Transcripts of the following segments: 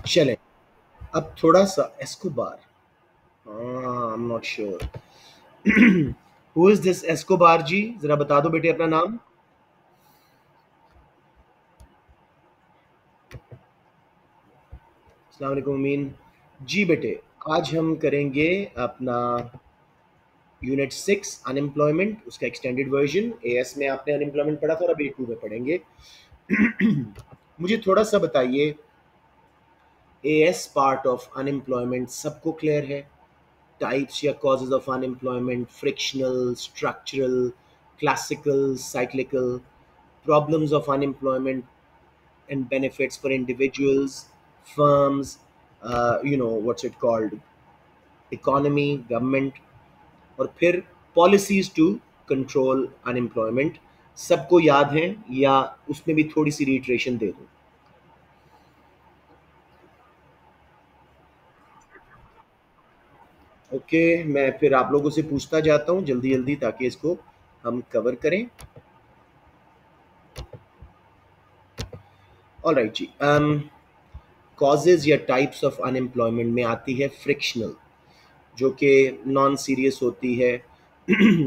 चलें, अब थोड़ा सा Escobar. I am not sure who is this Escobar ji, जरा बता दो बेटे अपना नाम। अस्सलाम वालेकुम अमीन जी। बेटे आज हम करेंगे अपना यूनिट 6 अनएम्प्लॉयमेंट, उसका एक्सटेंडेड वर्जन। एएस में आपने अनएम्प्लॉयमेंट पढ़ा था और अभी टू में पढ़ेंगे। मुझे थोड़ा सा बताइए, एएस पार्ट ऑफ अनएम्प्लॉयमेंट सबको क्लियर है? टाइप्स या causes of unemployment, frictional, structural, classical, cyclical, problems of unemployment and benefits for individuals, firms, what's it called, economy, government, और फिर policies to control unemployment। सबको याद है या उसमें भी थोड़ी सी रिट्रेशन दे दूं? ओके, मैं फिर आप लोगों से पूछता जाता हूं जल्दी जल्दी ताकि इसको हम कवर करें। ऑल राइट जी। कॉजेज या टाइप्स ऑफ अनएम्प्लॉयमेंट में आती है फ्रिक्शनल, जो कि नॉन सीरियस होती है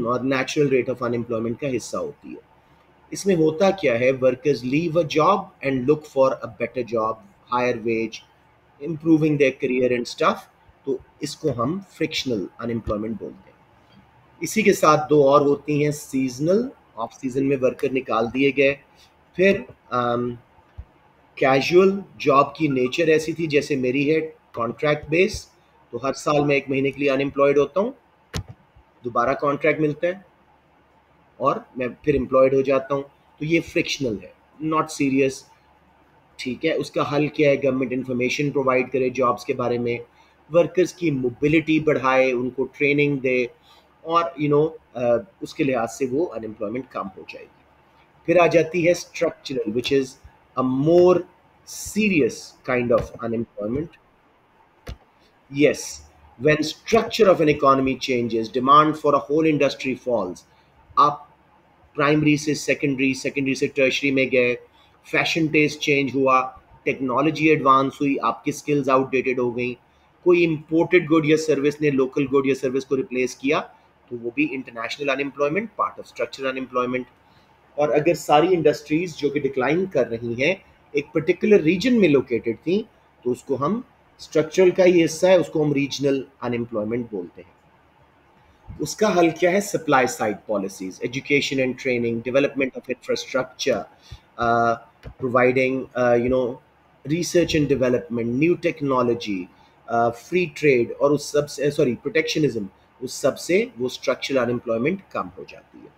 और नेचुरल रेट ऑफ अनएम्प्लॉयमेंट का हिस्सा होती है। इसमें होता क्या है, workers leave a job and look for a better job, higher wage, improving their career and stuff. तो इसको हम फ्रिक्शनल अनएम्प्लॉयमेंट बोलते हैं। इसी के साथ दो और होती हैं, सीजनल, ऑफ सीजन में वर्कर निकाल दिए गए। फिर कैजुअल, जॉब की नेचर ऐसी थी जैसे मेरी है, कॉन्ट्रैक्ट बेस, तो हर साल मैं 1 महीने के लिए अनएम्प्लॉयड होता हूँ, दोबारा कॉन्ट्रैक्ट मिलता है और मैं फिर एम्प्लॉयड हो जाता हूँ। तो ये फ्रिक्शनल है, नॉट सीरियस। ठीक है, उसका हल क्या है, गवर्नमेंट इंफॉर्मेशन प्रोवाइड करे जॉब्स के बारे में, वर्कर्स की मोबिलिटी बढ़ाए, उनको ट्रेनिंग दे, और उसके लिहाज से वो अनएम्प्लॉयमेंट कम हो जाएगी। फिर आ जाती है structural, which is a more serious kind of unemployment. Yes, when structure of an economy changes, demand for a whole industry falls. आप प्राइमरी से सेकेंडरी, सेकेंडरी से टर्शरी में गए, फैशन टेस्ट चेंज हुआ, टेक्नोलॉजी एडवांस हुई, आपकी skills outdated हो गई, कोई इंपोर्टेड गुड या सर्विस ने लोकल गुड या सर्विस को रिप्लेस किया, तो वो भी international unemployment, part of structural unemployment. और अगर सारी इंडस्ट्रीज जो कि डिक्लाइन कर रही हैं एक पर्टिकुलर रीजन में लोकेटेड थी, तो उसको हम, स्ट्रक्चरल का ही हिस्सा है, उसको हम रीजनल अनएम्प्लॉयमेंट बोलते हैं। उसका हल क्या है, supply side policies, education and training, development of infrastructure, providing research and development, new technology, free trade, और उस सब से, सॉरी, प्रोटेक्शनिज्म, उस सब से वो स्ट्रक्चरल अनएम्प्लॉयमेंट कम हो जाती है।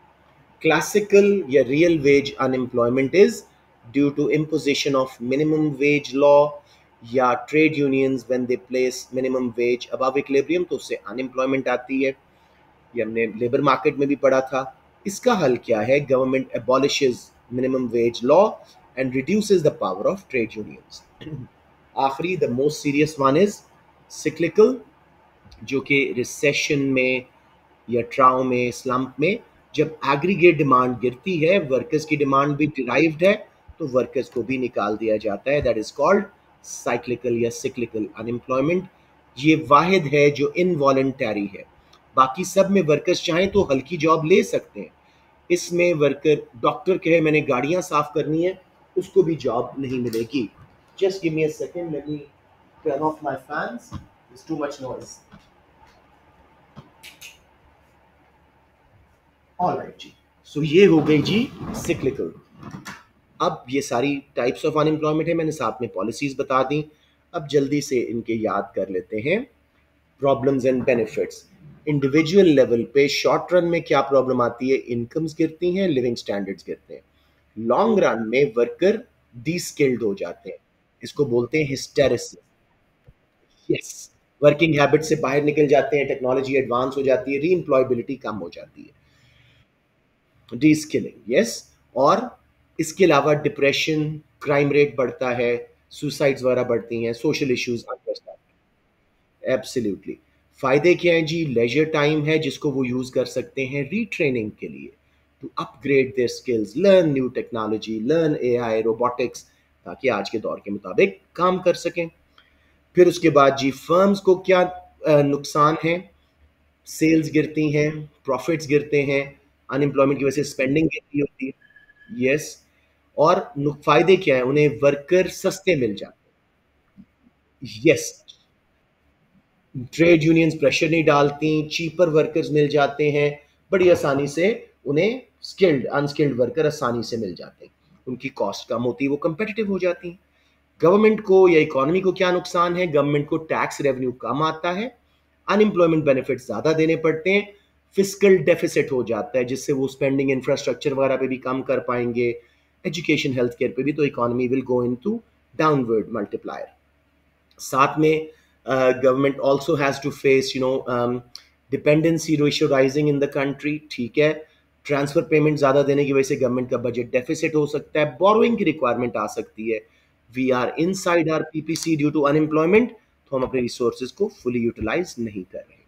Classical या real wage unemployment is due to imposition of minimum wage law या trade unions when they place minimum wage above equilibrium, तो उससे unemployment आती है। ये हमने लेबर मार्केट में भी पढ़ा था। इसका हल क्या है, government abolishes minimum wage law and reduces the power of trade unions। आखिरी, the most serious one is cyclical, जो कि रिसेशन में या ट्राउ में, स्लम्प में, जब एग्रीगेट डिमांड गिरती है, वर्कर्स की डिमांड भी डिराइव्ड है, तो वर्कर्स को भी निकाल दिया जाता है। दैट इज कॉल्ड साइक्लिकल या सिक्लिकल अनएम्प्लॉयमेंट। ये वाहिद है जो इनवॉलेंटरी है, बाकी सब में वर्कर्स चाहें तो हल्की जॉब ले सकते हैं। इसमें वर्कर, डॉक्टर कहे मैंने गाड़ियां साफ करनी है, उसको भी जॉब नहीं मिलेगी। Just give me a second, let me turn off my fans, it's too much noise. Alright जी, सो ये हो गई जी सिक्लिकल। अब ये सारी टाइप्स ऑफ अनएम्प्लॉयमेंट है, मैंने साथ में पॉलिसीज बता दी। अब जल्दी से इनके याद कर लेते हैं। Problems and benefits, individual level पे शॉर्ट रन में क्या प्रॉब्लम आती है, इनकम्स गिरती हैं, लिविंग स्टैंडर्ड्स गिरते हैं। लॉन्ग रन में वर्कर डी स्किल्ड हो जाते हैं, इसको बोलते हैं हिस्टेरिसिस। यस, वर्किंग हैबिट से बाहर निकल जाते हैं, टेक्नोलॉजी एडवांस हो जाती है, री एम्प्लॉयबिलिटी कम हो जाती है, डी स्किलिंग। यस, और इसके अलावा डिप्रेशन, क्राइम रेट बढ़ता है, सुसाइड्स वगैरह बढ़ती हैं, सोशल इश्यूज, एब्सोल्युटली। फायदे क्या हैं जी, लेजर टाइम है जिसको वो यूज कर सकते हैं रीट्रेनिंग के लिए, to upgrade their skills, learn new technology, learn AI, robotics, ताकि आज के दौर के मुताबिक काम कर सकें। फिर उसके बाद जी फर्म्स को क्या नुकसान है, सेल्स गिरती हैं, प्रॉफिट्स गिरते हैं, अनएम्प्लॉयमेंट की वजह से स्पेंडिंग गिरती होती है। यस। और फायदे क्या है, उन्हें वर्कर सस्ते मिल जाते हैं। यस, ट्रेड यूनियंस प्रेशर नहीं डालती, चीपर वर्कर्स मिल जाते हैं, बड़ी आसानी से उन्हें स्किल्ड अनस्किल्ड वर्कर आसानी से मिल जाते हैं, उनकी कॉस्ट कम होती है, वो कंपेटिटिव हो जाती हैं। गवर्नमेंट को या इकोनॉमी को क्या नुकसान है, गवर्नमेंट को टैक्स रेवेन्यू कम आता है, अनएम्प्लॉयमेंट बेनिफिट ज्यादा देने पड़ते हैं, फिस्कल डेफिसिट हो जाता है जिससे वो स्पेंडिंग इंफ्रास्ट्रक्चर वगैरह पे भी कम कर पाएंगे, एजुकेशन हेल्थ केयर पे भी, तो economy will go into downward multiplier. साथ में government also has to face dependency ratio rising in the country, ठीक है, ट्रांसफर पेमेंट ज़्यादा देने की वजह से गवर्नमेंट का बजट डेफिसिट हो सकता है, बोरोइंग की रिक्वायरमेंट आ सकती है, we are inside our PPC due to unemployment, तो हम अपने रिसोर्सेज को फुली यूटिलाइज नहीं कर रहे।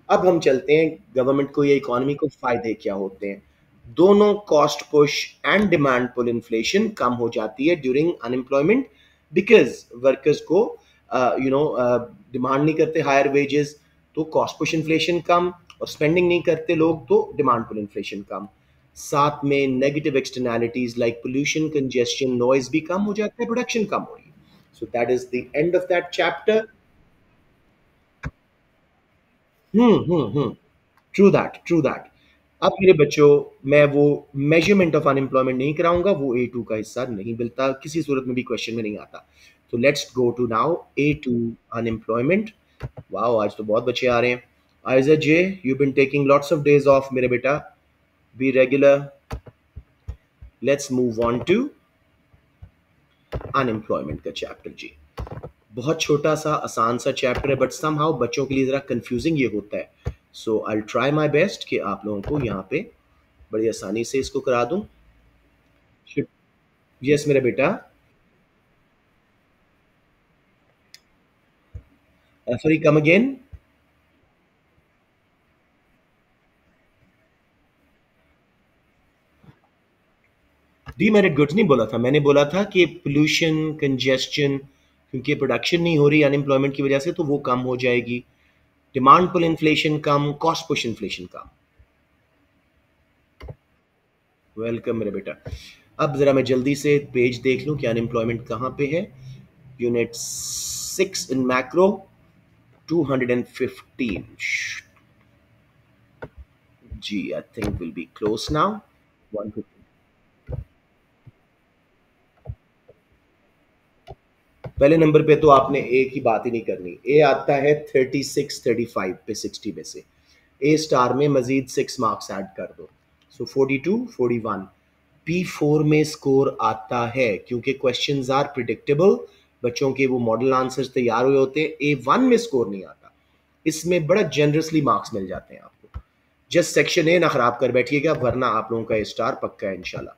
अब हम चलते हैं गवर्नमेंट को या इकोनॉमी को फायदे क्या होते हैं। दोनों cost push and demand pull inflation कम हो जाती है ड्यूरिंग अनएम्प्लॉयमेंट, बिकॉज वर्कर्स को डिमांड नहीं करते हायर वेजेस, तो कॉस्ट पुश इन्फ्लेशन कम, और स्पेंडिंग नहीं करते लोग तो डिमांड पुल इन्फ्लेशन कम। साथ में negative externalities like pollution, congestion, noise भी कम हो जाता है, प्रोडक्शन कम हो रही है। So that is the end of that chapter. Hmm. True that, true that. अब मेरे बच्चों, मैं वो मेजरमेंट ऑफ अनएम्प्लॉयमेंट नहीं कराऊंगा, वो A2 का हिस्सा नहीं मिलता, किसी सूरत में भी क्वेश्चन में नहीं आता। तो let's go to now A2 unemployment. Wow, आज तो बहुत बच्चे आ रहे हैं। आइजा जे, you bin taking lots of days off मेरे बेटा, be regular. Let's move on to unemployment का चैप्टर जी। बहुत छोटा सा आसान सा चैप्टर है, बट समहाउ बच्चों के लिए ज़रा कंफ्यूजिंग ये होता है। सो आई ट्राई माई बेस्ट कि आप लोगों को यहाँ पे बड़ी आसानी से इसको करा दूं। यस मेरा बेटा। Sorry, come again. Demerit goods नहीं बोला था, मैंने बोला था कि पोल्यूशन, कंजेस्शन, क्योंकि प्रोडक्शन नहीं हो रही अनएम्प्लॉयमेंट की वजह से, तो वो कम हो जाएगी। डिमांड पुल इन्फ्लेशन कम, कॉस्ट पुश इन्फ्लेशन कम। वेलकम मेरे बेटा। अब जरा मैं जल्दी से पेज देख लूं कि अनएम्प्लॉयमेंट कहाँ पे है। यूनिट 6 इन मैक्रो, 215 जी, I think will be close now. 150। पहले नंबर पे तो आपने ए की बात ही नहीं करनी, ए आता है 36 35 पे, 60 में से ए स्टार में मजीद 6 मार्क्स ऐड कर दो, सो 42 41। P4 में स्कोर आता है क्योंकि क्वेश्चंस आर प्रिडिक्टेबल, बच्चों के वो मॉडल आंसर्स तैयार हुए होते हैं। A1 में स्कोर नहीं आता, इसमें बड़ा जनरसली मार्क्स मिल जाते हैं आपको। जस्ट सेक्शन ए ना खराब कर बैठिएगा, वरना आप लोगों का ए स्टार पक्का है इंशाल्लाह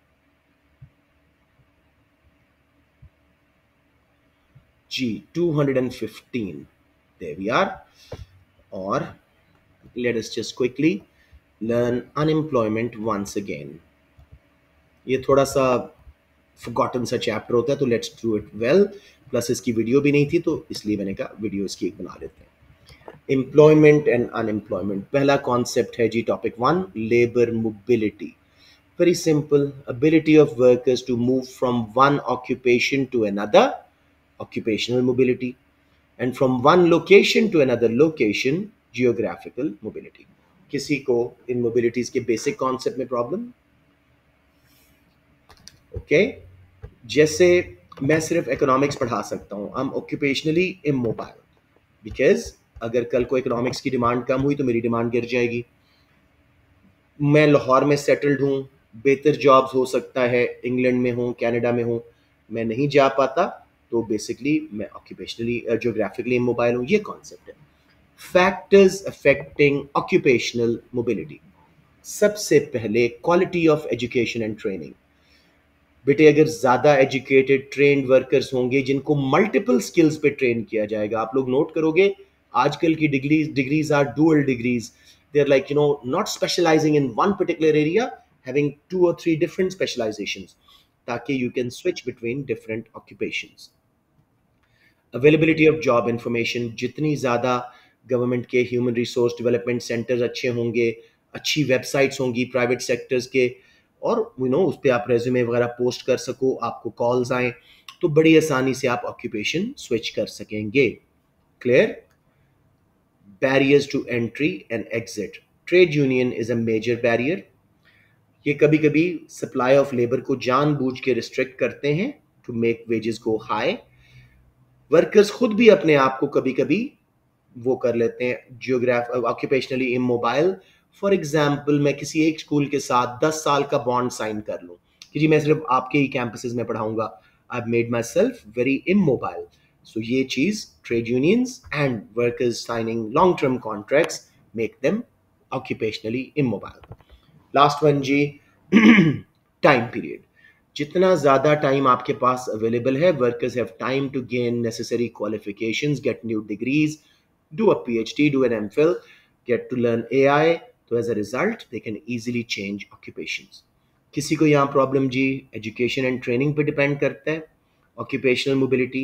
जी। 215, there we are। और let us just quickly learn unemployment once again। ये थोड़ा सा forgotten सा चैप्टर होता है, तो let's do it well. Plus इसकी वीडियो भी नहीं थी, तो इसलिए मैंने कहा वीडियो इसकी एक बना लेते हैं। एम्प्लॉयमेंट एंड अनएम्प्लॉयमेंट, पहला कॉन्सेप्ट है जी topic 1, labour mobility. Very simple, ability of workers to move from one occupation to another, occupational mobility, and from one location to another location, geographical mobility। किसी को इन mobilities के basic concept में problem? Okay? जैसे मैं सिर्फ economics पढ़ा सकता हूँ, I am occupationally immobile, because अगर कल को इकोनॉमिक्स की डिमांड कम हुई तो मेरी डिमांड गिर जाएगी। मैं लाहौर में सेटल्ड हूँ, बेहतर जॉब्स हो सकता है इंग्लैंड में हूँ, कनाडा में हूँ, मैं नहीं जा पाता, तो बेसिकली मैं ऑक्यूपेशनली जोग्राफिकली इमोबाइल हूँ। ये कॉन्सेप्ट है। Factors affecting occupational mobility. सबसे पहले quality of education and training. बेटे अगर ज़्यादा एजुकेटेड ट्रेंड वर्कर्स होंगे जिनको मल्टीपल स्किल्स पे ट्रेन किया जाएगा, आप लोग नोट करोगे आजकल की degrees are dual degrees, they are like not specialising in one particular area, having 2 or 3 different specialisations, ताकि you can switch between different occupations. Availability of job information, जितनी ज़्यादा गवर्नमेंट के ह्यूमन रिसोर्स डेवलपमेंट सेंटर्स अच्छे होंगे, अच्छी websites होंगी private sectors के, और उस पर आप रेज्यूमे वगैरह पोस्ट कर सको, आपको कॉल्स आएँ, तो बड़ी आसानी से आप ऑक्यूपेशन स्विच कर सकेंगे। Clear? Barriers to entry and exit, trade union is a major barrier. ये कभी कभी सप्लाई ऑफ लेबर को जानबूझ के रिस्ट्रिक्ट करते हैं to make wages go high. Workers खुद भी अपने आप को कभी कभी वो कर लेते हैं जियोग्राफ ऑक्यूपेशनली इमोबाइल। फॉर एग्जाम्पल, मैं किसी एक स्कूल के साथ 10 साल का बॉन्ड साइन कर लूँ कि जी मैं सिर्फ आपके ही कैंपसेस में पढ़ाऊंगा, I made myself very immobile. So ये चीज trade unions and workers signing long term contracts make them occupationally immobile. Last one जी, टाइम पीरियड। जितना ज़्यादा टाइम आपके पास अवेलेबल है, workers have time to gain necessary qualifications, get new degrees, do a PhD, do an MPhil, get to learn AI. तो as a result, they can easily change occupations. किसी को यहाँ problem जी education and training पे depend करता है, occupational mobility,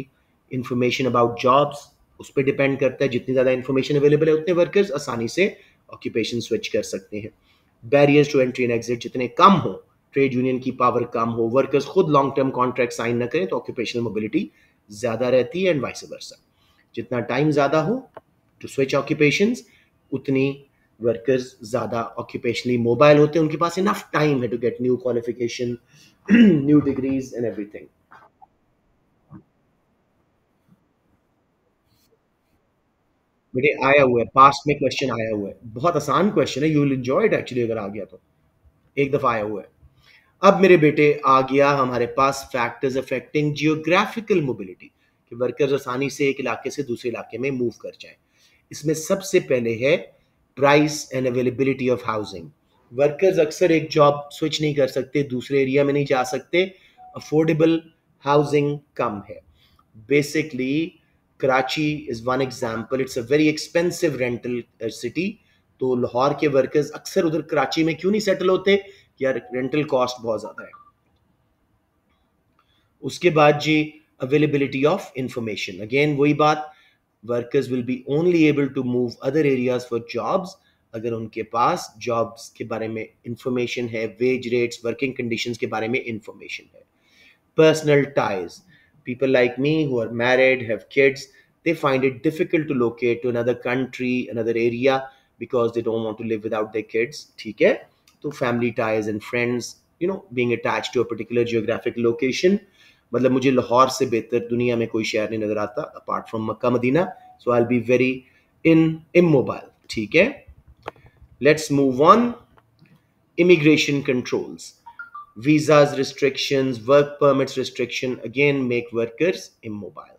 information about jobs उस पर डिपेंड करता है। जितनी ज़्यादा इंफॉर्मेशन अवेलेबल है उतने वर्कर्स आसानी से ऑक्यूपेशन स्विच कर सकते हैं। Barriers to entry and exit जितने कम हो, ट्रेड यूनियन की पावर कम हो, वर्कर्स खुद लॉन्ग टर्म कॉन्ट्रैक्ट साइन न करें, तो ऑक्यूपेशनल मोबिलिटी ज़्यादा रहती है एंड वाइस वर्सा। जितना टाइम ज़्यादा हो टू स्विच ऑक्यूपेशंस, उतनी वर्कर्स ज़्यादा ऑक्यूपेशनली मोबाइल होते हैं, उनके पास इनफ टाइम है to get new qualification, new degrees and everything. मेरे आया हुआ है, पास्ट में क्वेश्चन आया हुआ है, बहुत आसान क्वेश्चन है, you will enjoy it actually अगर आ गया तो। एक दफा आया हुआ है। अब मेरे बेटे आ गया हमारे पास फैक्टर्स अफेक्टिंग जियोग्राफिकल मोबिलिटी, कि वर्कर्स आसानी से एक इलाके से दूसरे इलाके में मूव कर जाएं। इसमें सबसे पहले है price and availability of housing. Workers अक्सर एक जॉब स्विच नहीं कर सकते, दूसरे एरिया में नहीं जा सकते, अफोर्डेबल हाउसिंग कम है। Basically Karachi is one example, it's a very expensive rental city. तो लाहौर के वर्कर्स अक्सर उधर कराची में क्यों नहीं सेटल होते? यार रेंटल कॉस्ट बहुत ज़्यादा है। उसके बाद जी अवेलेबिलिटी ऑफ इंफॉर्मेशन, अगेन वही बात, workers will be only able to move other areas for jobs अगर उनके पास जॉब्स के बारे में इंफॉर्मेशन है, वेज रेट्स, वर्किंग कंडीशंस के बारे में इंफॉर्मेशन है। Personal ties. People like me who are married, have kids, they find it difficult to locate to another country, another area because they don't want to live without their kids. ठीक है? तो family ties and friends, being attached to a particular geographic location. मतलब मुझे लाहौर से बेहतर दुनिया में कोई शहर नहीं नजर आता apart from Mecca Medina. So I'll be very immobile. ठीक है? Let's move on. Immigration controls. Visas restrictions, work permits restriction again make workers immobile.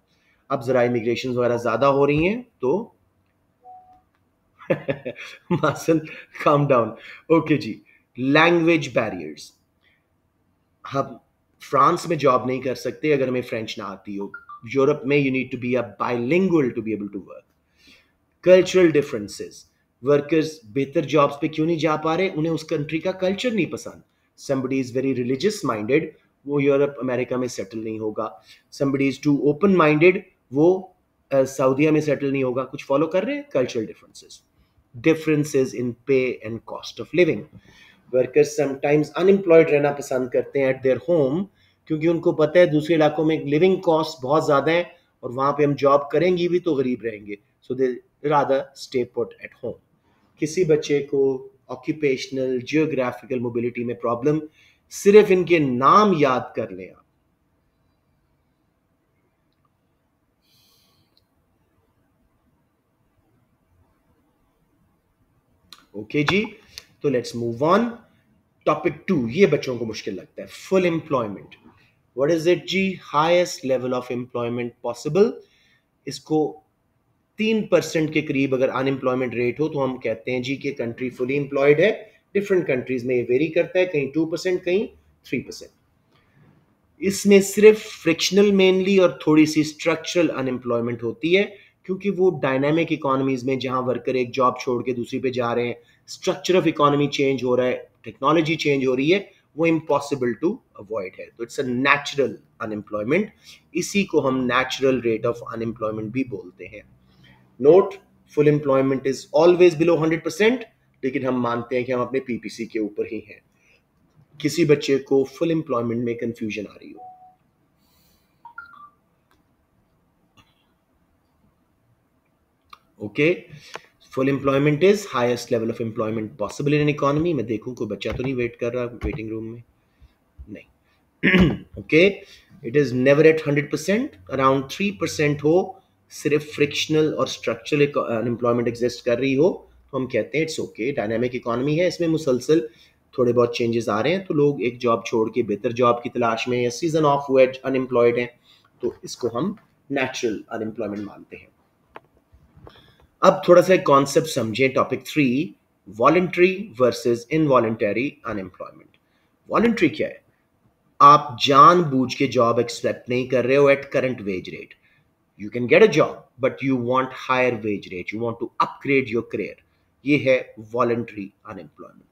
अब जरा इमिग्रेशन वगैरह ज्यादा हो रही हैं तो मासल काम डाउन। ओके जी, लैंग्वेज बैरियर्स। हम फ्रांस में जॉब नहीं कर सकते अगर हमें फ्रेंच ना आती हो। यूरोप में you need to be a bilingual to be able to work. Cultural differences, workers बेहतर जॉब्स पे क्यों नहीं जा पा रहे? उन्हें उस कंट्री का कल्चर नहीं पसंद। Somebody is very religious minded, वो यूरोप अमेरिका में सेटल नहीं होगा। Somebody is too open minded, वो सऊदीया में सेटल नहीं होगा। कुछ फॉलो कर रहे हैं? Cultural differences. डिफरेंसेस इन पे and cost of living, workers sometimes unemployed रहना पसंद करते हैं एट देयर होम, क्योंकि उनको पता है दूसरे इलाकों में लिविंग कॉस्ट बहुत ज़्यादा है और वहाँ पे हम जॉब करेंगे भी तो गरीब रहेंगे। So they rather stay put at home. किसी बच्चे को ऑक्यूपेशनल जियोग्राफिकल मोबिलिटी में प्रॉब्लम, सिर्फ इनके नाम याद कर लें आप। ओके जी, तो लेट्स मूव ऑन। टॉपिक 2, ये बच्चों को मुश्किल लगता है, full employment. What is it जी? Highest level of employment possible. इसको 3% के करीब अगर अनएम्प्लॉयमेंट रेट हो तो हम कहते हैं जी कि कंट्री फुली एम्प्लॉयड है। डिफरेंट कंट्रीज में ये वेरी करता है, कहीं 2%, कहीं 3%। इसमें सिर्फ फ्रिक्शनल मेनली और थोड़ी सी स्ट्रक्चरल अनएम्प्लॉयमेंट होती है, क्योंकि वो डायनामिक इकोनॉमीज में जहां वर्कर एक जॉब छोड़ के दूसरी पे जा रहे हैं, स्ट्रक्चर ऑफ इकोनॉमी चेंज हो रहा है, टेक्नोलॉजी चेंज हो रही है, वो इम्पॉसिबल टू अवॉइड है। तो इट्स अ नेचुरल अनएम्प्लॉयमेंट, इसी को हम नेचुरल रेट ऑफ अनएम्प्लॉयमेंट भी बोलते हैं। Note, full employment is always below 100%, लेकिन हम मानते हैं कि हम अपने पीपीसी के ऊपर ही हैं। किसी बच्चे को फुल एम्प्लॉयमेंट में कंफ्यूजन आ रही हो? Okay, full employment is highest level of employment possible in an economy. मैं देखूं कोई बच्चा तो नहीं वेट कर रहा वेटिंग रूम में? नहीं। Okay, it is never at 100%, around 3% हो, सिर्फ फ्रिक्शनल और स्ट्रक्चरल अनएम्प्लॉयमेंट एग्जिस्ट कर रही हो तो हम कहते हैं इट्स ओके, डायनामिक इकोनॉमी है, इसमें मुसलसल थोड़े बहुत चेंजेस आ रहे हैं, तो लोग एक जॉब छोड़ के बेहतर जॉब की तलाश में या सीजन ऑफ हुए अनएम्प्लॉयड हैं, तो इसको हम नेचुरल अनएम्प्लॉयमेंट मानते हैं। अब थोड़ा सा कॉन्सेप्ट समझें, topic 3, voluntary versus involuntary unemployment. Voluntary क्या है? आप जानबूझ के जॉब एक्सेप्ट नहीं कर रहे हो at current wage rate. You can get a job but you want higher wage rate, you want to upgrade your career, ये है voluntary unemployment.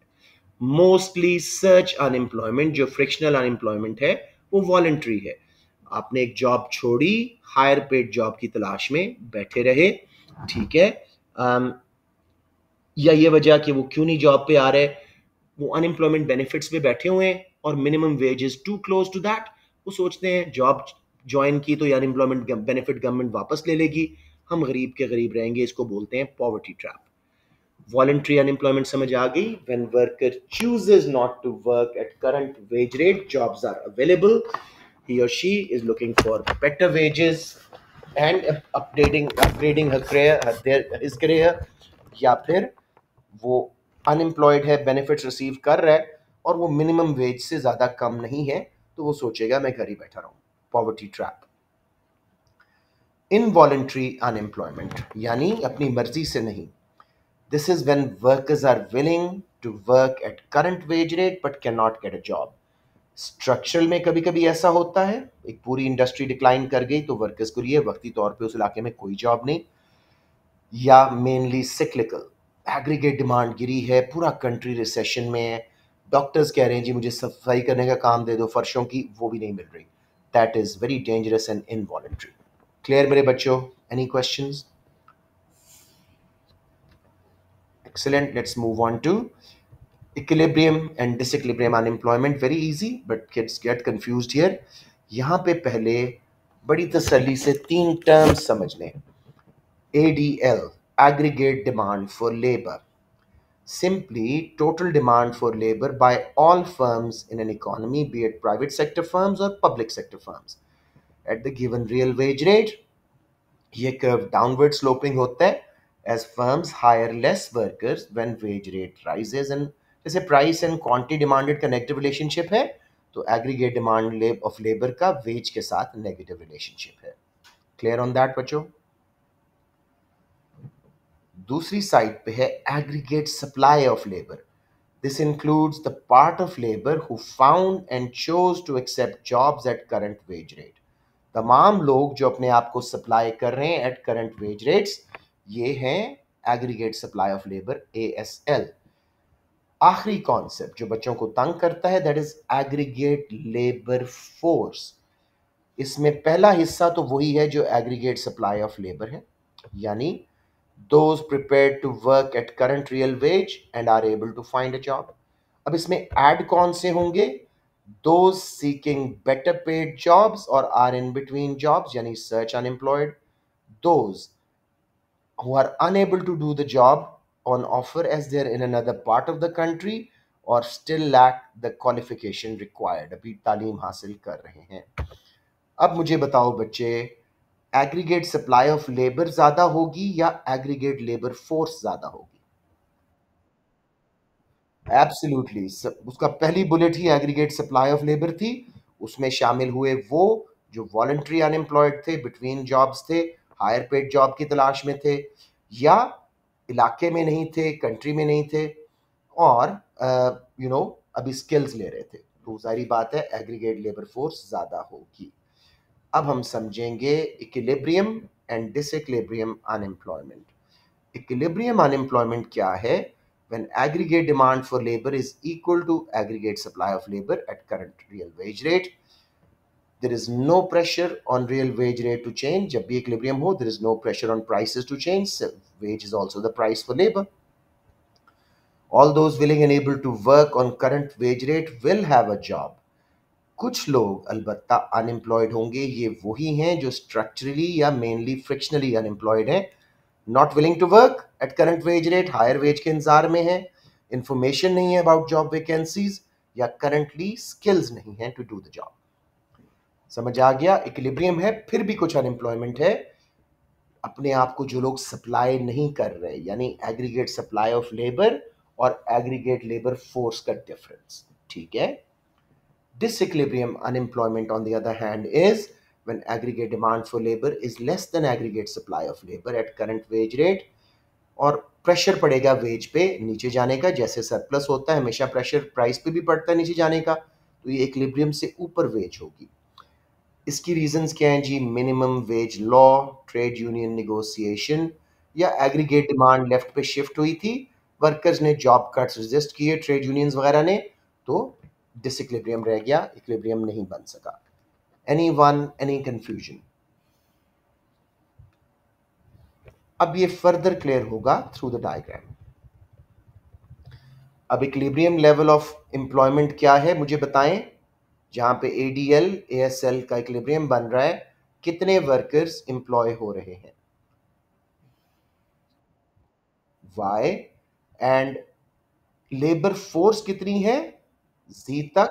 Mostly search unemployment, जो फ्रिक्शनल अनएम्प्लॉयमेंट है, वो वॉलंटरी है। आपने एक जॉब छोड़ी, हायर पेड जॉब की तलाश में बैठे रहे, ठीक है, या ये वजह कि वो क्यों नहीं जॉब पे आ रहे, वो अनएम्प्लॉयमेंट बेनिफिट्स पे बैठे हुए हैं और minimum wage is too close to that, वो सोचते हैं जॉब ज्वाइन की तो ये अनएम्प्लॉयमेंट बेनिफिट गवर्नमेंट वापस ले लेगी, हम गरीब के गरीब रहेंगे, इसको बोलते हैं पॉवर्टी ट्रैप। Voluntary unemployment समझ आ गई? When worker chooses not to work at current wage rate, jobs are available, he or she is looking for better wages and upgrading her career, his career, या फिर वो unemployed है, benefits receive कर रहा है और वो मिनिमम वेज से ज़्यादा कम नहीं है, तो वो सोचेगा मैं घर ही बैठा रहूँ। Poverty trap. इनवॉलंटरी अनएम्प्लॉयमेंट यानी अपनी मर्जी से नहीं। This is when workers are willing to work at current wage rate but cannot get a job. Structural में कभी कभी ऐसा होता है, एक पूरी इंडस्ट्री डिक्लाइन कर गई तो वर्कर्स को लिए वक्ती तौर पे उस इलाके में कोई जॉब नहीं, या मेनली सिक्लिकल, एग्रीगेट डिमांड गिरी है, पूरा कंट्री रिसेशन में है, डॉक्टर्स कह रहे हैं जी मुझे सफाई करने का काम दे दो फर्शों की, वो भी नहीं मिल रही। That is very dangerous and involuntary. Clear मेरे बच्चों? Any questions? Excellent. Let's move on to equilibrium and disequilibrium unemployment. Very easy, but kids get confused here. यहाँ पे पहले बड़ी तसल्ली से तीन टर्म्स समझ लें। ADL, aggregate demand for labor, simply total demand for labor by all firms in an economy, be it private sector firms or public sector firms, at the given real wage rate. ये curve downward sloping होता है as firms hire less workers when wage rate rises, and जैसे price and quantity demanded का negative relationship है, तो aggregate demand of labour का wage के साथ नेगेटिव रिलेशनशिप है। क्लियर ऑन दैट बच्चों? दूसरी साइड पे है aggregate supply of labour. This includes the part of labour who found and chose to accept jobs at current wage rate. तमाम लोग जो अपने आप को सप्लाई कर रहे हैं एट करंट वेज रेट्स, ये हैं aggregate supply of labour, ASL। आखिरी कॉन्सेप्ट जो बच्चों को तंग करता है, that is aggregate labour force. इसमें पहला हिस्सा तो वही है जो एग्रीगेट सप्लाई ऑफ लेबर है, यानी those prepared to work at current real wage and are able to find a job. अब इसमें ऐड कौन से होंगे? Those seeking better paid jobs or are in between jobs, यानी search unemployed. Those who are unable to do the job on offer as they're in another part of the country or still lack the qualification required, अभी तालीम हासिल कर रहे हैं। अब मुझे बताओ बच्चे, एग्रीगेट सप्लाई ऑफ लेबर ज्यादा होगी या एग्रीगेट लेबर फोर्स ज्यादा होगी? एब्सोल्युटली, उसका पहली bullet he aggregate supply of labour थी। उसमें शामिल हुए वो जो वॉलंटरी अनएम्प्लॉयड थे, बिटवीन जॉब्स थे, हायर पेड जॉब की तलाश में थे, या इलाके में नहीं थे, कंट्री में नहीं थे, और अभी स्किल्स ले रहे थे, तो जाहिर बात है एग्रीगेट लेबर फोर्स ज्यादा होगी। अब हम समझेंगे equilibrium and disequilibrium unemployment. Equilibrium unemployment क्या है? when aggregate demand for labor is equal to aggregate supply of labor at current real wage rate. There is no pressure on real wage rate to change. जब भी equilibrium हो, there is no pressure on prices to change. So wage is also the price for labor. All those willing and able to work on current wage rate will have a job. कुछ लोग अलबत्ता unemployed होंगे, ये वही हैं जो structurally या mainly frictionally unemployed हैं, not willing to work at current wage rate, higher wage के इंतजार में हैं, इंफॉर्मेशन नहीं है अबाउट जॉब वैकेंसीज, या करंटली स्किल्स नहीं है टू डू द जॉब. समझ आ गया? इक्विलिब्रियम है, फिर भी कुछ अनएम्प्लॉयमेंट है, अपने आप को जो लोग सप्लाई नहीं कर रहे, यानी एग्रीगेट सप्लाई ऑफ लेबर और एग्रीगेट लेबर फोर्स का डिफरेंस. ठीक है? Disequilibrium unemployment, on the other hand, is when aggregate demand for labor is less than aggregate supply of labor at current wage rate, और pressure पड़ेगा veg पे नीचे जाने का. जैसे सरप्लस होता है हमेशा प्रेशर प्राइस पे भी पड़ता है नीचे जाने का, तो ये इक्विलिब्रियम से ऊपर वेज होगी. इसकी रीजंस क्या हैं जी? Minimum wage law, trade union negotiation, या एग्रीगेट डिमांड लेफ्ट पे शिफ्ट हुई थी, वर्कर्स ने जॉब कट्स रजिस्ट किए ट्रेड यूनियंस वगैरह ने, तो डिसइक्विलिब्रियम रह गया, इक्विलिब्रियम नहीं बन सका. Any one, any confusion? अब ये फर्दर क्लियर होगा थ्रू द डायग्राम. अब इक्विलिब्रियम लेवल ऑफ एम्प्लॉयमेंट क्या है मुझे बताएं. जहां पे एडीएल एएसएल का इक्विलिब्रियम बन रहा है, कितने वर्कर्स एम्प्लॉय हो रहे हैं? वाई. एंड लेबर फोर्स कितनी है? जी तक.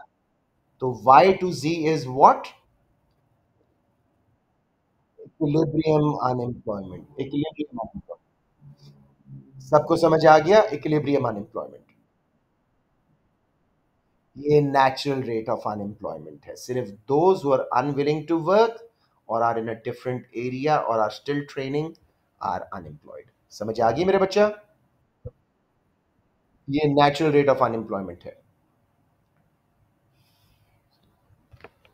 तो Y to G is what? Equilibrium unemployment. Equilibrium unemployment. सबको समझ आ गया? Equilibrium unemployment. ये नेचुरल रेट ऑफ अनएम्प्लॉयमेंट है. सिर्फ those who are unwilling to work और are in a different area और are still training are unemployed. समझ आ गई मेरे बच्चा? ये नेचुरल रेट ऑफ अनएम्प्लॉयमेंट है.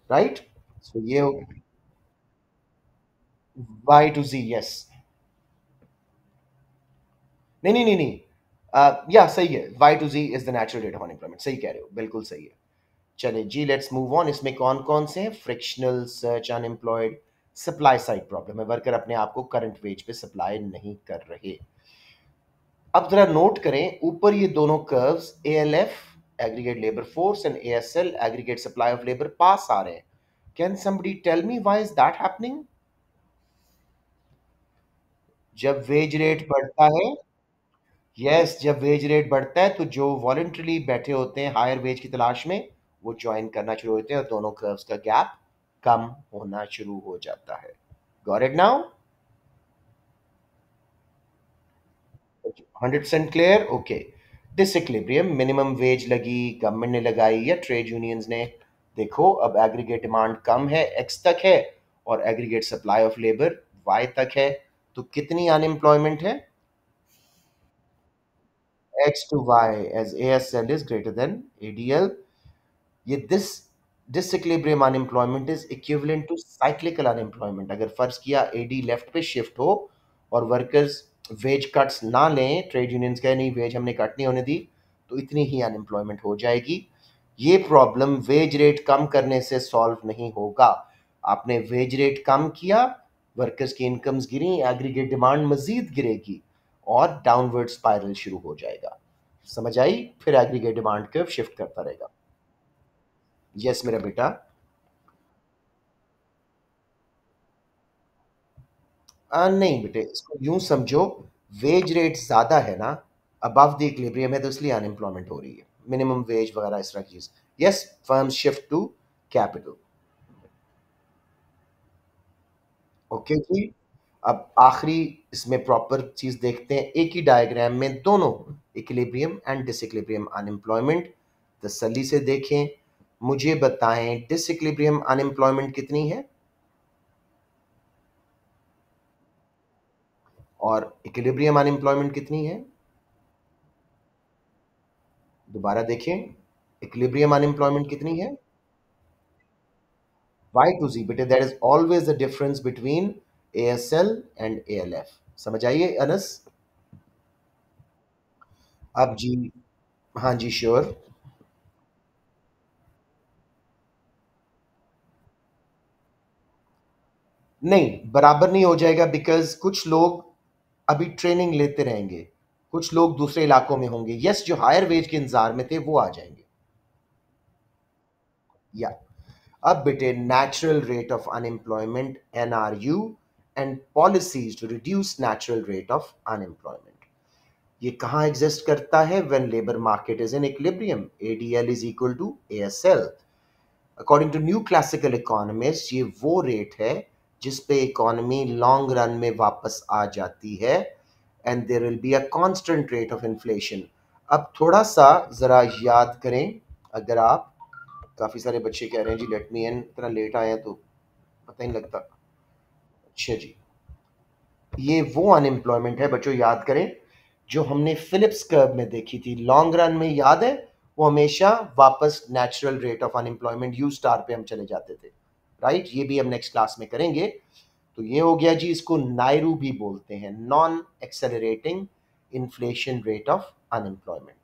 राइट? सो ये हो वाई टू जी. यस. नहीं नहीं नहीं नहीं, या सही है. Y to G is the natural rate of unemployment. सही कह रहे हो, बिल्कुल सही है. चले जी, लेट्स मूव ऑन. इसमें कौन कौन से हैं? Frictional, search unemployed, supply side problem है, वर्कर अपने आप को करंट वेज पे सप्लाई नहीं कर रहे. अब जरा नोट करें, ऊपर ये दोनों curves ALF aggregate labour force and ASL aggregate supply of labour पास आ रहे हैं. Can somebody tell me why is that happening? जब वेज रेट बढ़ता है, यस, जब वेज रेट बढ़ता है तो जो वॉलंटरली बैठे होते हैं हायर वेज की तलाश में, वो ज्वाइन करना शुरू होते हैं और दोनों कर्व्स का गैप कम होना शुरू हो जाता है. Got it now? 100% clear? Okay. Disequilibrium, minimum wage लगी, गवर्नमेंट ने लगाई या ट्रेड यूनियंस ने. देखो अब एग्रीगेट डिमांड कम है, एक्स तक है, और aggregate supply of labour Y तक है, तो कितनी अनएम्प्लॉयमेंट है? x to y as ASL is greater than ADL. ये disequilibrium unemployment is equivalent to cyclical unemployment. अगर फर्ज किया AD लेफ्ट पे शिफ्ट हो और वर्कर्स वेज कट्स ना लें, ट्रेड यूनियंस कहे नहीं वेज हमने कट नहीं होने दी, तो इतनी ही अनएम्प्लॉयमेंट हो जाएगी. ये प्रॉब्लम वेज रेट कम करने से सॉल्व नहीं होगा. आपने वेज रेट कम किया, वर्कर्स की इनकम्स गिरी, एग्रीगेट डिमांड मजीद गिरेगी और डाउनवर्ड स्पाइरल शुरू हो जाएगा. समझ आई? फिर एग्रीगेट डिमांड कर्व शिफ्ट करता रहेगा. यस मेरा बेटा. नहीं बेटे, इसको यूं समझो, वेज रेट ज्यादा है ना, अबव द इक्विलिब्रियम है, तो इसलिए अनएम्प्लॉयमेंट हो रही है, मिनिमम वेज वगैरह इस तरह की चीज. Yes, firms shift to capital. Okay जी. अब आखिरी इसमें प्रॉपर चीज देखते हैं, एक ही डायग्राम में दोनों इक्विलिब्रियम एंड डिसइक्विलिब्रियम अनएम्प्लॉयमेंट तसल्ली से देखें. मुझे बताएं डिसइक्विलिब्रियम अनएम्प्लॉयमेंट कितनी है और इक्विलिब्रियम अनएम्प्लॉयमेंट कितनी है? दोबारा देखें, इक्विलिब्रियम अनएम्प्लॉयमेंट कितनी है? वाई टू जी बेटे, that is always the difference between ASL and ALF. समझ आइए अनस? अब जी, हाँ जी, श्योर। नहीं, बराबर नहीं हो जाएगा, बिकॉज़ कुछ लोग अभी ट्रेनिंग लेते रहेंगे, कुछ लोग दूसरे इलाकों में होंगे। यस, जो हायर वेज के इंतज़ार में थे, वो आ जाएँगे। या अब बेटे, natural rate of unemployment, NRU, and policies to reduce natural rate of unemployment. ये कहाँ एग्ज़िस्ट करता है? When labour market is in equilibrium, ADL is equal to ASL. According to new classical economist, ये वो रेट है जिस पे economy long run में वापस आ जाती है, and there will be a constant rate of inflation. अब थोड़ा सा ज़रा याद करें, अगर आप, काफ़ी सारे बच्चे कह रहे हैं जी लेट मी इन, इतना लेट आए हैं तो पता ही नहीं लगता। अच्छा जी, ये वो अनएम्प्लॉयमेंट है बच्चों, याद करें, जो हमने फिलिप्स कर्व में देखी थी लॉन्ग रन में, याद है? वो हमेशा वापस natural rate of unemployment you star पे हम चले जाते थे, राइट? ये भी हम नेक्स्ट क्लास में करेंगे। तो ये हो गया जी, इसको नायरू भी बोलते हैं, non accelerating inflation rate of unemployment.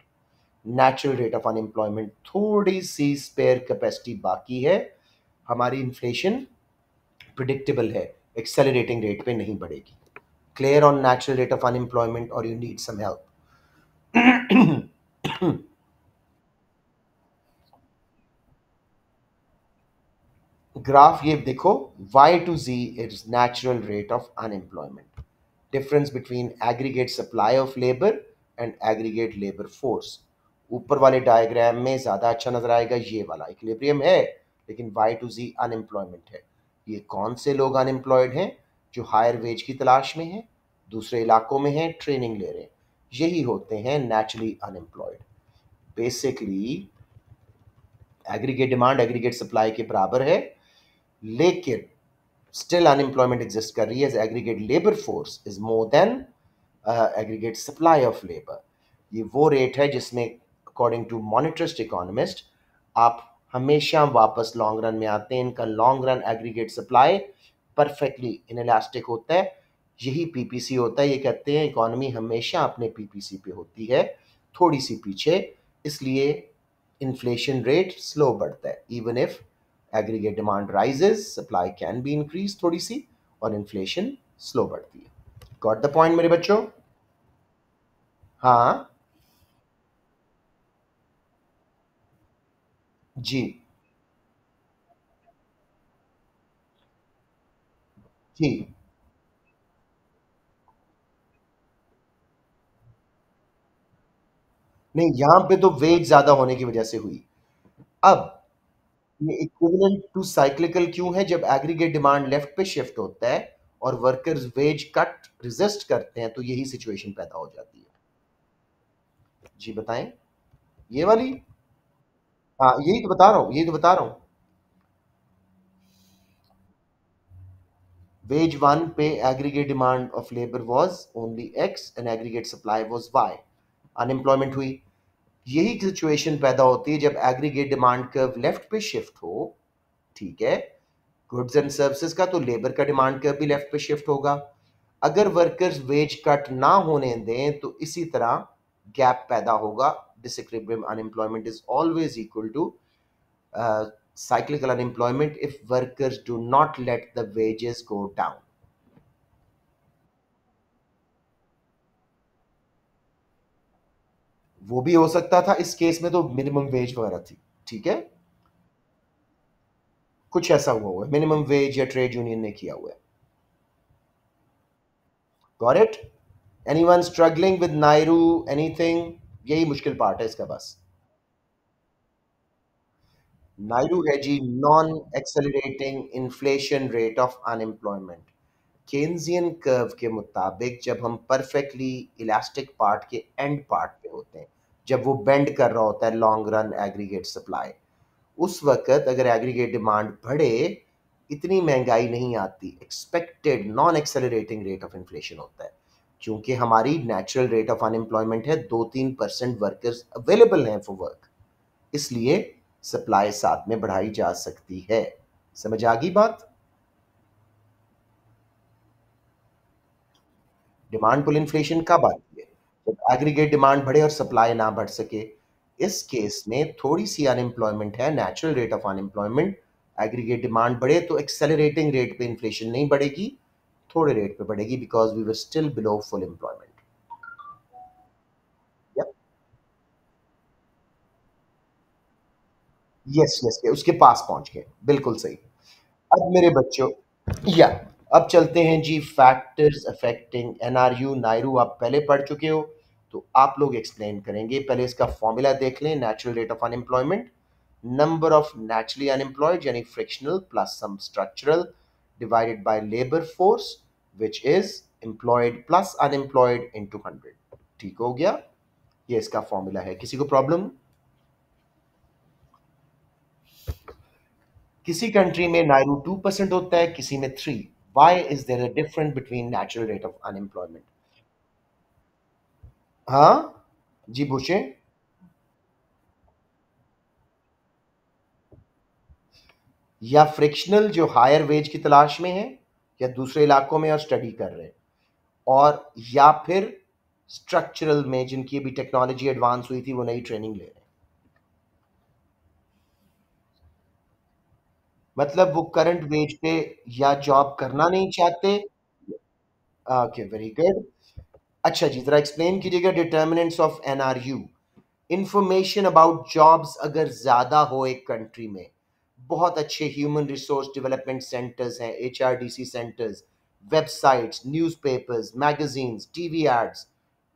Natural rate of unemployment, थोड़ी सी स्पेयर कैपेसिटी बाकी है, हमारी इन्फ्लेशन प्रिडिक्टेबल है, एक्सेलरेटिंग रेट पे नहीं बढ़ेगी। Clear on natural rate of unemployment और you need some help? Graph ये देखो, y to z is natural rate of unemployment, difference between aggregate supply of labor and aggregate labor force। ऊपर वाले diagram में ज्यादा अच्छा नजर आएगा, ये वाला इक्विलिब्रियम है, लेकिन y to z अनएम्प्लॉयमेंट है। ये कौन से लोग अनएम्प्लॉयड हैं? जो हायर वेज की तलाश में हैं, दूसरे इलाकों में हैं, ट्रेनिंग ले रहे हैं, यही होते हैं naturally unemployed. Basically aggregate demand aggregate supply के बराबर है, लेकिन स्टिल अनएम्प्लॉयमेंट एग्जिस्ट कर रही है, aggregate labour force is more than aggregate supply of labour. ये वो रेट है जिसमें अकॉर्डिंग टू मॉनेटरिस्ट इकोनॉमिस्ट आप हमेशा वापस लॉन्ग रन में आते हैं। इनका long run aggregate supply perfectly inelastic होता है, यही पीपीसी होता है। ये कहते हैं इकोनॉमी हमेशा अपने पीपीसी पे होती है, थोड़ी सी पीछे, इसलिए इन्फ्लेशन रेट स्लो बढ़ता है। Even if aggregate demand rises, supply can be increase थोड़ी सी, और इन्फ्लेशन स्लो बढ़ती है। गॉट द पॉइंट मेरे बच्चों? हाँ जी, जी। नहीं, यहां पे तो वेज ज्यादा होने की वजह से हुई। अब ये इक्विवेलेंट टू साइक्लिकल क्यों है? जब एग्रीगेट डिमांड लेफ्ट पे शिफ्ट होता है और वर्कर्स वेज कट रेजिस्ट करते हैं, तो यही सिचुएशन पैदा हो जाती है। जी बताएं, ये वाली। हाँ, यही तो बता रहा हूँ, यही तो बता रहा हूँ। Wage 1 पे aggregate demand of labor was only X and aggregate supply was Y। Unemployment हुई। यही सिचुएशन पैदा होती है जब एग्रीगेट डिमांड कर्व लेफ्ट पे शिफ्ट हो, ठीक है, गुड्स एंड सर्विसेज का, तो लेबर का डिमांड कर्व भी लेफ्ट पे शिफ्ट होगा। अगर वर्कर्स वेज कट ना होने दें तो इसी तरह गैप पैदा होगा। Disequilibrium unemployment is always equal to cyclical unemployment if workers do not let the wages go down। वो भी हो सकता था, इस केस में तो मिनिमम वेज वगैरह थी, ठीक है, कुछ ऐसा हुआ है, मिनिमम वेज या ट्रेड यूनियन ने किया हुआ है। Got it? Anyone struggling with NAIRU? Anything? यही मुश्किल पार्ट है इसका बस। नायरू है जी, non accelerating inflation rate of unemployment. Keynesian curve के मुताबिक जब हम परफेक्टली इलास्टिक पार्ट के एंड पार्ट पे होते हैं, जब वो बेंड कर रहा होता है लॉन्ग रन एग्रीगेट सप्लाई, उस वक्त अगर एग्रीगेट डिमांड बढ़े, इतनी महंगाई नहीं आती, expected non accelerating rate of inflation होता है। क्योंकि हमारी नेचुरल रेट ऑफ अनएम्प्लॉयमेंट है, 2-3% वर्कर्स अवेलेबल हैं फॉर वर्क, इसलिए सप्लाई साथ में बढ़ाई जा सकती है। समझ आ गई बात? डिमांड पुल इन्फ्लेशन कब आती है? जब एग्रीगेट डिमांड बढ़े और सप्लाई ना बढ़ सके, इस केस में थोड़ी सी अनएम्प्लॉयमेंट है, natural rate of unemployment. Aggregate demand बढ़े तो एक्सेलरेटिंग रेट पे इन्फ्लेशन नहीं बढ़ेगी, थोड़े रेट पे बढ़ेगी, because we were still below full employment. Yes yes, उसके पास पहुंच गए, बिल्कुल सही। अब मेरे बच्चों, या अब चलते हैं जी, फैक्टर्स अफेक्टिंग एनआरयू नायरू आप पहले पढ़ चुके हो, तो आप लोग एक्सप्लेन करेंगे। पहले इसका फॉर्मूला देख लें, natural rate of unemployment, number of naturally unemployed यानी frictional plus some structural divided by labour force which is employed plus unemployed into 100। ठीक हो गया, ये इसका फॉर्मूला है। किसी को प्रॉब्लम? किसी कंट्री में नायरू 2% होता है, किसी में 3। Why is there a difference between natural rate of unemployment? हाँ जी पूछें। या फ्रिक्शनल जो हायर वेज की तलाश में है, या दूसरे इलाकों में और स्टडी कर रहे हैं, और या फिर स्ट्रक्चरल में जिनकी अभी टेक्नोलॉजी एडवांस हुई थी, वो नई ट्रेनिंग ले रहे हैं, मतलब वो करंट वेज पे या जॉब करना नहीं चाहते। Okay, very good. अच्छा जी, जरा एक्सप्लेन कीजिएगा determinants of NRU. Information about jobs अगर ज़्यादा हो एक कंट्री में, बहुत अच्छे ह्यूमन रिसोर्स डेवलपमेंट सेंटर्स हैं, HRDC centres, websites, newspapers, magazines, TV ads,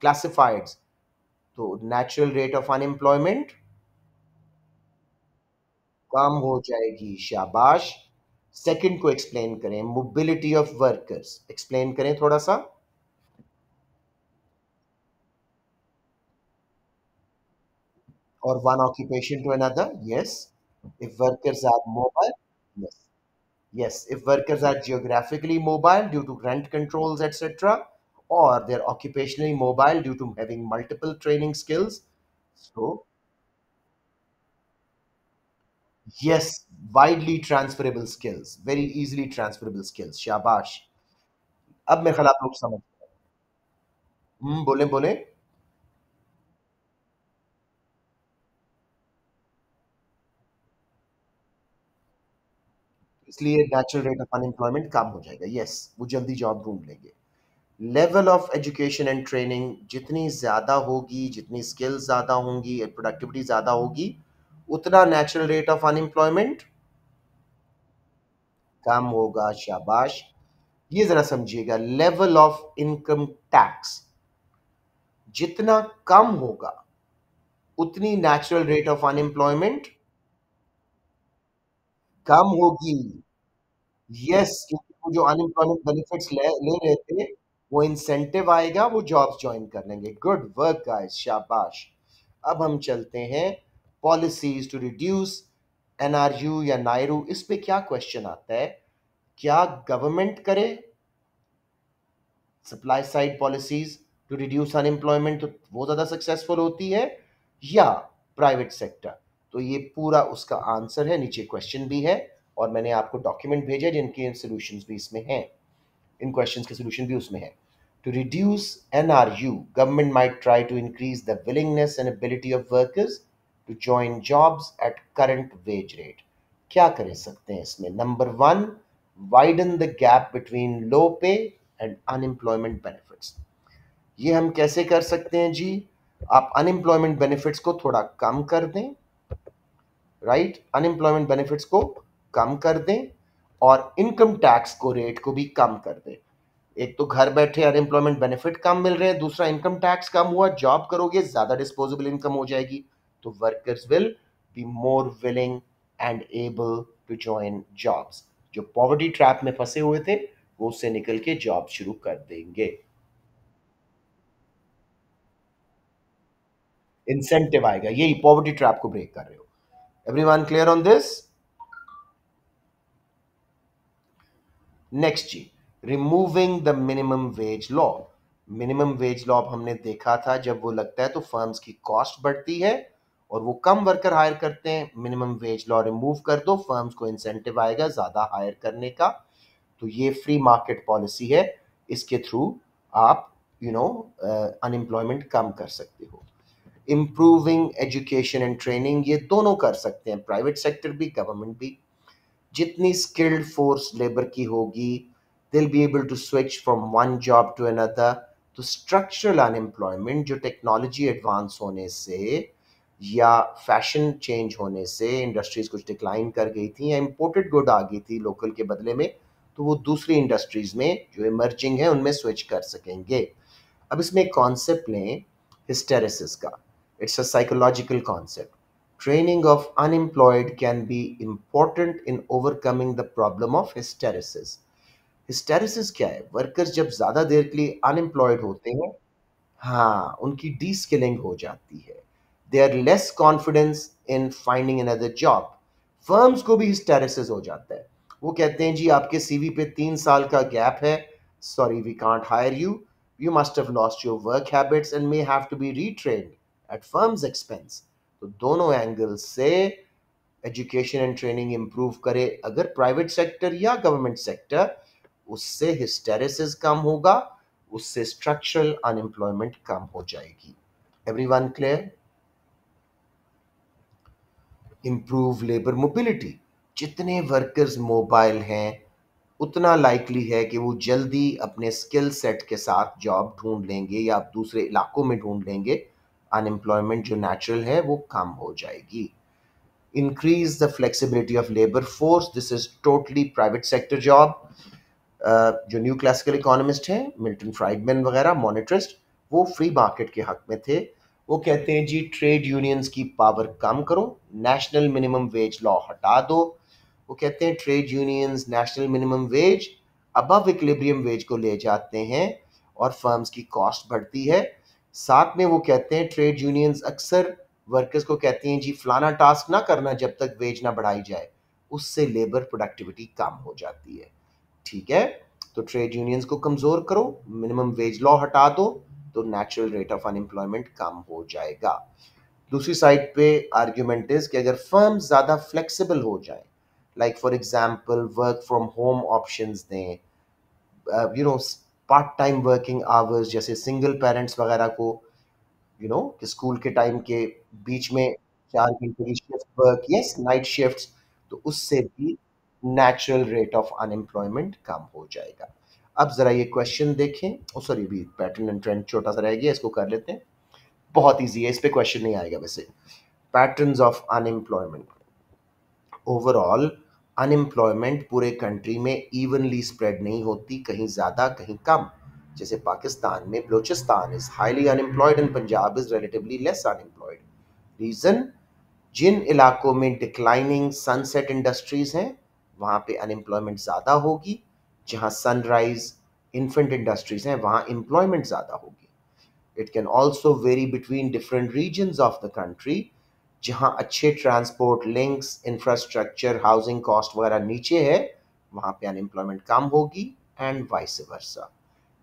classifieds, तो नेचुरल रेट ऑफ अनएम्प्लॉयमेंट कम हो जाएगी। शाबाश। सेकंड को एक्सप्लेन करें, मोबिलिटी ऑफ वर्कर्स एक्सप्लेन करें थोड़ा सा। or one occupation to another. Yes. If workers are mobile, yes. Yes. If workers are geographically mobile due to rent controls, etc., or they're occupationally mobile due to having multiple training skills. So, yes, widely transferable skills, very easily transferable skills. Shabash. अब मेरे ख्याल आप लोग समझ गए। बोले बोले। इसलिए नेचुरल रेट ऑफ अनएम्प्लॉयमेंट कम हो जाएगा। यस, वो जल्दी जॉब ढूंढ लेंगे। Level of education and training जितनी ज़्यादा होगी, जितनी स्किल्स ज़्यादा होंगी, प्रोडक्टिविटी ज़्यादा होगी, उतना नेचुरल रेट ऑफ अनएम्प्लॉयमेंट कम होगा। शाबाश। ये ज़रा समझिएगा, लेवल ऑफ इनकम टैक्स जितना कम होगा, उतनी नेचुरल रेट ऑफ अनएम्प्लॉयमेंट कम होगी। यस, क्योंकि वो जो अनएम्प्लॉयमेंट बेनिफिट्स ले ले रहे थे, वो इंसेंटिव आएगा, वो जॉब्स ज्वाइन कर लेंगे। गुड वर्क गाइस, शाबाश। अब हम चलते हैं पॉलिसीज टू रिड्यूस एनआरयू या नायरू। इस पे क्या क्वेश्चन आता है, क्या गवर्नमेंट करे supply side policies to reduce unemployment, तो वो ज्यादा सक्सेसफुल होती है, या प्राइवेट सेक्टर? तो ये पूरा उसका आंसर है, नीचे क्वेश्चन भी है, और मैंने आपको डॉक्यूमेंट भेजा जिनके सॉल्यूशंस भी इसमें हैं, इन क्वेश्चंस के सॉल्यूशन भी उसमें है। To reduce NRU, government might try to increase the willingness and ability of workers to join jobs at current wage rate. क्या कर सकते हैं इसमें? Number one, widen the gap between low pay and unemployment benefits. ये हम कैसे कर सकते हैं जी? आप अनएम्प्लॉयमेंट बेनिफिट्स को थोड़ा कम कर दें, राइट, अनएम्प्लॉयमेंट बेनिफिट्स को कम कर दें, और इनकम टैक्स को रेट को भी कम कर दें। एक तो घर बैठे अनएम्प्लॉयमेंट बेनिफिट कम मिल रहे हैं, दूसरा इनकम टैक्स कम हुआ, जॉब करोगे ज्यादा डिस्पोजेबल इनकम हो जाएगी, तो workers will be more willing and able to join jobs. जो पॉवर्टी ट्रैप में फंसे हुए थे, वो उससे निकल के जॉब शुरू कर देंगे। इंसेंटिव आएगा, यही पॉवर्टी ट्रैप को ब्रेक कर रहे हो। Everyone clear on this? Next जी, removing the minimum wage law. Minimum wage law हमने देखा था, जब वो लगता है तो फर्म्स की कॉस्ट बढ़ती है और वो कम वर्कर हायर करते हैं। मिनिमम वेज लॉ रिमूव कर दो, फर्म्स को इंसेंटिव आएगा ज्यादा हायर करने का। तो ये फ्री मार्केट पॉलिसी है, इसके थ्रू आप अनएम्प्लॉयमेंट कम कर सकते हो। इम्प्रूविंग एजुकेशन एंड ट्रेनिंग, ये दोनों कर सकते हैं, प्राइवेट सेक्टर भी गवर्नमेंट भी। जितनी स्किल्ड फोर्स लेबर की होगी, they'll be able to switch from one job to another। तो स्ट्रक्चरल अनएम्प्लॉयमेंट जो टेक्नोलॉजी एडवांस होने से या फैशन चेंज होने से इंडस्ट्रीज कुछ डिक्लाइन कर गई थी या इंपोर्टेड गुड आ गई थी लोकल के बदले में, तो वो दूसरी इंडस्ट्रीज में जो इमर्जिंग है उनमें स्विच कर सकेंगे। अब इसमें एक कॉन्सेप्ट लें हिस्टेरिसिस का। It's a psychological concept. Training of unemployed can be important in overcoming the problem of hysteresis। Hysteresis क्या है? वर्कर्स जब ज़्यादा देर के लिए अनएम्प्लॉयड होते हैं, हाँ, उनकी डी-स्किलिंग हो जाती है। They are less confidence in finding another job. Firms को भी हिस्टेरिसिस हो जाता है। वो कहते हैं जी आपके सीवी पे 3 साल का गैप है, sorry we can't hire you, you must have lost your work habits and may have to be retrained at firms expense. तो दोनों एंगल से एजुकेशन एंड ट्रेनिंग इंप्रूव करे अगर प्राइवेट सेक्टर या गवर्नमेंट सेक्टर, उससे hysteresis कम होगा, उससे structural unemployment कम हो जाएगी। Everyone clear? Improve labour mobility. जितने वर्कर्स मोबाइल हैं उतना लाइकली है कि वो जल्दी अपने स्किल सेट के साथ जॉब ढूंढ लेंगे या दूसरे इलाकों में ढूंढ लेंगे। अनएम्प्लॉयमेंट जो नेचुरल है वो कम हो जाएगी। increase the flexibility of labor force, this is totally private sector job। जो न्यू क्लासिकल इकोनॉमिस्ट हैं मिल्टन फ्राइडमैन वगैरह मॉनेटरिस्ट, वो फ्री मार्केट के हक में थे। वो कहते हैं जी ट्रेड यूनियंस की पावर कम करो, नेशनल मिनिमम वेज लॉ हटा दो। वो कहते हैं trade unions national minimum wage above equilibrium wage को ले जाते हैं और फर्म्स की कॉस्ट बढ़ती है। साथ में वो कहते हैं ट्रेड यूनियंस अक्सर वर्कर्स को कहती हैं जी फलाना टास्क ना करना जब तक वेज ना बढ़ाई जाए, उससे लेबर प्रोडक्टिविटी कम हो जाती है। ठीक है, तो ट्रेड यूनियंस को कमजोर करो, मिनिमम वेज लॉ हटा दो, तो नेचुरल रेट ऑफ अनएम्प्लॉयमेंट कम हो जाएगा। दूसरी साइड पे आर्ग्यूमेंट इज कि अगर फर्म ज्यादा फ्लेक्सिबल हो जाए, like for example work from home options दें, you know part time working hours, जैसे सिंगल पेरेंट्स वगैरह को कि स्कूल के टाइम के बीच में 4 घंटे की shift work, yes night shifts, तो उससे भी नेचुरल रेट ऑफ अनएम्प्लॉयमेंट कम हो जाएगा। अब जरा ये क्वेश्चन देखें, ओ सॉरी भी पैटर्न एंड ट्रेंड छोटा सा रह गया, इसको कर लेते हैं। बहुत ईजी है, इस पे क्वेश्चन नहीं आएगा वैसे। Patterns of unemployment. Overall unemployment पूरे कंट्री में इवनली स्प्रेड नहीं होती, कहीं ज़्यादा कहीं कम। जैसे पाकिस्तान में Balochistan is highly unemployed and Punjab is relatively less unemployed. Reason, जिन इलाकों में डिक्लाइनिंग सनसेट इंडस्ट्रीज हैं वहाँ पे अनएम्प्लॉयमेंट ज़्यादा होगी, जहाँ सनराइज इन्फेंट इंडस्ट्रीज हैं वहाँ एम्प्लॉयमेंट ज़्यादा होगी। It can also vary between different regions of the country, जहाँ अच्छे transport links infrastructure housing cost वगैरह नीचे है वहाँ पे अनएम्प्लॉयमेंट कम होगी एंड वाइस वर्सा।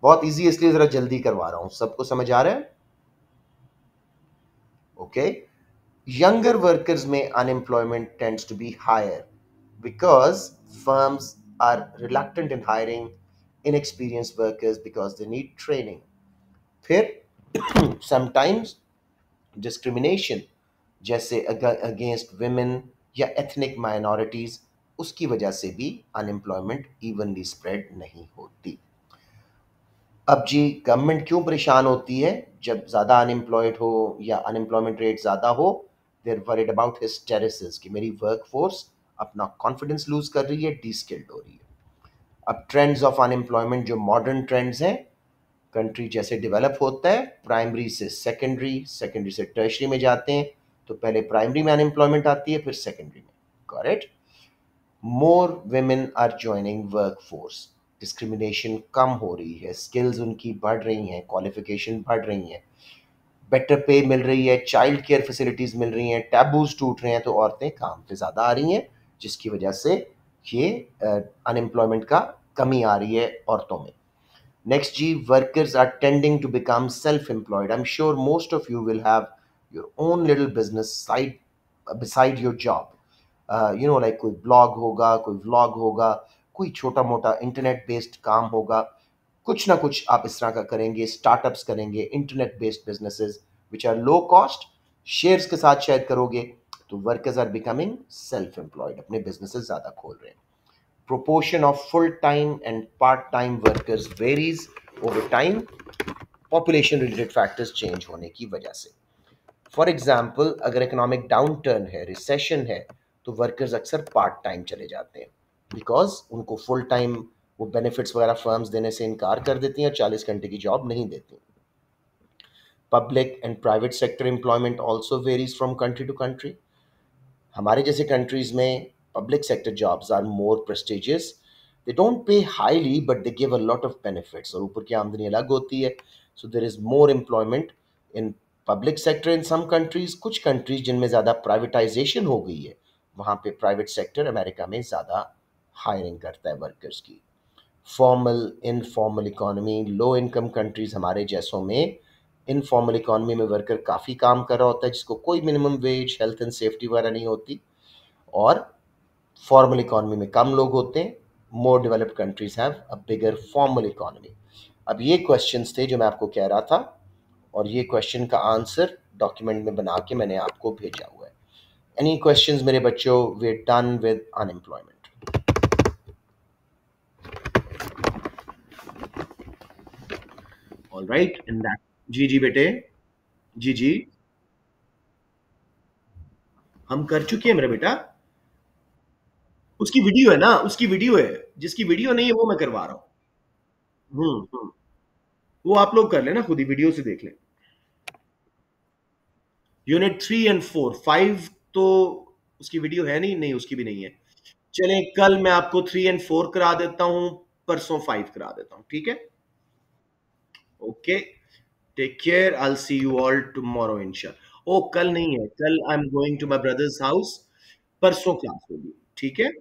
बहुत इजी है इसलिए ज़रा जल्दी करवा रहा हूँ, सबको समझ आ रहा है? Okay. Younger workers may unemployment tends to be higher because firms are reluctant in hiring inexperienced workers because they need training। फिर sometimes discrimination, जैसे against women या ethnic minorities, उसकी वजह से भी unemployment evenly spread नहीं होती। अब जी गवर्नमेंट क्यों परेशान होती है जब ज़्यादा अनएम्प्लॉयड हो या अनएम्प्लॉयमेंट रेट ज़्यादा हो? देर वरिड अबाउट हिस्टेरिसिस कि मेरी वर्क फोर्स अपना कॉन्फिडेंस लूज कर रही है, डीस्किल्ड हो रही है। अब ट्रेंड्स ऑफ अनएम्प्लॉयमेंट जो मॉडर्न ट्रेंड्स हैं, कंट्री जैसे डेवलप होता है प्राइमरी से सेकेंडरी, सेकेंडरी से टर्शरी में जाते हैं, तो पहले प्राइमरी में अनएम्प्लॉयमेंट आती है फिर सेकेंडरी में। Correct? More women are joining work force, discrimination कम हो रही है, स्किल्स उनकी बढ़ रही हैं, क्वालिफिकेशन बढ़ रही हैं, बेटर पे मिल रही है, चाइल्ड केयर फैसिलिटीज़ मिल रही हैं, टैबूज टूट रहे हैं, तो औरतें काम पे ज़्यादा आ रही हैं, जिसकी वजह से ये अनएम्प्लॉयमेंट का कमी आ रही है औरतों में। Next, G, workers are tending to become self-employed। I'm sure most of you will have your own little business side beside your job। like कोई ब्लॉग होगा, कोई व्लॉग होगा, कोई छोटा मोटा इंटरनेट बेस्ड काम होगा, कुछ ना कुछ आप इस तरह का करेंगे, स्टार्टअप्स करेंगे, internet based businesses which are low cost, shares के साथ शायद करोगे, तो workers are becoming self employed, अपने बिजनेसेस ज्यादा खोल रहे हैं. Proportion of full-time and part-time workers varies over time, population related factors change होने की वजह से. फॉर एग्जाम्पल, अगर इकोनॉमिक डाउन टर्न है, रिसेशन है, तो वर्कर्स अक्सर पार्ट टाइम चले जाते हैं, बिकॉज उनको फुल टाइम वो बेनिफिट्स वगैरह फर्म्स देने से इनकार कर देती हैं और 40 घंटे की जॉब नहीं देती. Public and private sector employment also varies from country to country. हमारे जैसे कंट्रीज में public sector jobs are more prestigious. They don't pay highly but they give a lot of benefits, और ऊपर की आमदनी अलग होती है. So there is more employment in public sector in some countries. कुछ कंट्रीज जिनमें ज़्यादा प्राइवेटाइजेशन हो गई है, वहाँ पे प्राइवेट सेक्टर अमेरिका में ज़्यादा हायरिंग करता है वर्कर्स की. Formal informal economy, low income countries हमारे जैसों में इनफॉर्मल इकोनॉमी में वर्कर काफ़ी काम कर रहा होता है, जिसको कोई minimum wage, health and safety वगैरह नहीं होती. और फॉर्मल इकोनॉमी में कम लोग होते हैं. More developed countries have a bigger formal economy. अब ये क्वेश्चंस थे जो मैं आपको कह रहा था, और ये क्वेश्चन का आंसर डॉक्यूमेंट में बना के मैंने आपको भेजा हुआ है. एनी क्वेश्चंस मेरे बच्चों? We done with unemployment. All right in that. जी जी बेटे. जी जी. हम कर चुके हैं मेरा बेटा. उसकी वीडियो है ना, उसकी वीडियो है. जिसकी वीडियो नहीं है वो मैं करवा रहा हूँ. हम्म. वो आप लोग कर लेना खुद ही, वीडियो से देख लें. यूनिट 3 और 4, 5 तो उसकी वीडियो है नहीं, नहीं उसकी भी नहीं है. चलें, कल मैं आपको 3 और 4 करा देता हूं, परसों 5 करा देता हूं, ठीक है? Okay. Take care. I see you all tomorrow इंशाल्लाह. ओ कल नहीं है, कल I am going to my brother's house. परसों क्लास होगी, ठीक है?